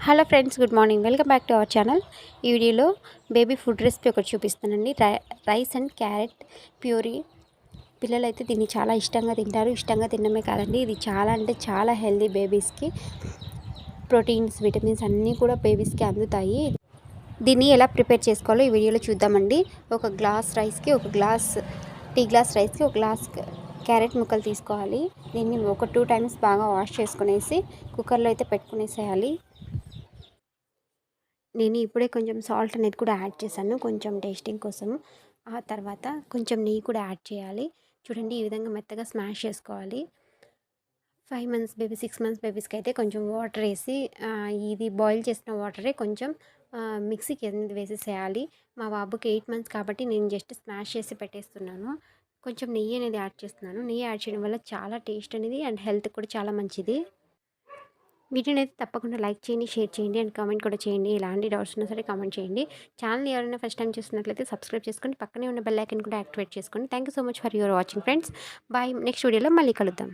Hello friends, good morning. Welcome back to our channel. ఈ వీడియోలో baby food recipe ఒకటి చూపిస్తానండి. Rice and carrot puree. పిల్లలైతే దీన్ని చాలా ఇష్టంగా తింటారు. ఇష్టంగా తినడమే కాదండి, ఇది చాలా అంటే చాలా హెల్దీ. బేబీస్కి ప్రోటీన్స్, విటమిన్స్ అన్నీ కూడా బేబీస్కి అందుతాయి. దీన్ని ఎలా ప్రిపేర్ చేసుకోవాలో ఈ వీడియోలో చూద్దామండి. ఒక గ్లాస్ రైస్కి, ఒక గ్లాస్ టీ గ్లాస్ రైస్కి ఒక గ్లాస్ క్యారెట్ ముక్కలు తీసుకోవాలి. దీన్ని ఒక 2 టైమ్స్ బాగా వాష్ చేసుకునేసి కుక్కర్లో అయితే పెట్టుకునేసేయాలి. నేను ఇప్పుడే కొంచెం సాల్ట్ అనేది కూడా యాడ్ చేశాను, కొంచెం టేస్టింగ్ కోసం. ఆ తర్వాత కొంచెం నెయ్యి కూడా యాడ్ చేయాలి. చూడండి, ఈ విధంగా మెత్తగా స్మాష్ చేసుకోవాలి. 5 మంత్స్ బేబీ, 6 మంత్స్ బేబీస్కి అయితే కొంచెం వాటర్ వేసి, ఇది బాయిల్ చేసిన వాటరే కొంచెం మిక్సీకి అనేది వేసేసేయాలి. మా బాబుకి 8 మంత్స్ కాబట్టి నేను జస్ట్ స్మాష్ చేసి పెట్టేస్తున్నాను. కొంచెం నెయ్యి అనేది యాడ్ చేస్తున్నాను. నెయ్యి యాడ్ చేయడం వల్ల చాలా టేస్ట్ అనేది అండ్ హెల్త్ కూడా చాలా మంచిది. వీడియోని అయితే తప్పకుండా లైక్ చేయండి, షేర్ చేయండి అండ్ కామెంట్ కూడా చేయండి. ఎలాంటి డౌట్స్ ఉన్నా సరే కామెంట్ చేయండి. ఛానల్ ఎవరైనా ఫస్ట్ టైం చూస్తున్నట్లయితే సబ్స్క్రైబ్ చేసుకోండి, పక్కనే ఉన్న బెల్ ఐకాన్ కూడా యాక్టివేట్ చేసుకోండి. Thank you so much for your watching friends. Bye. Next వీడియోలో మళ్ళీ కలుద్దాం.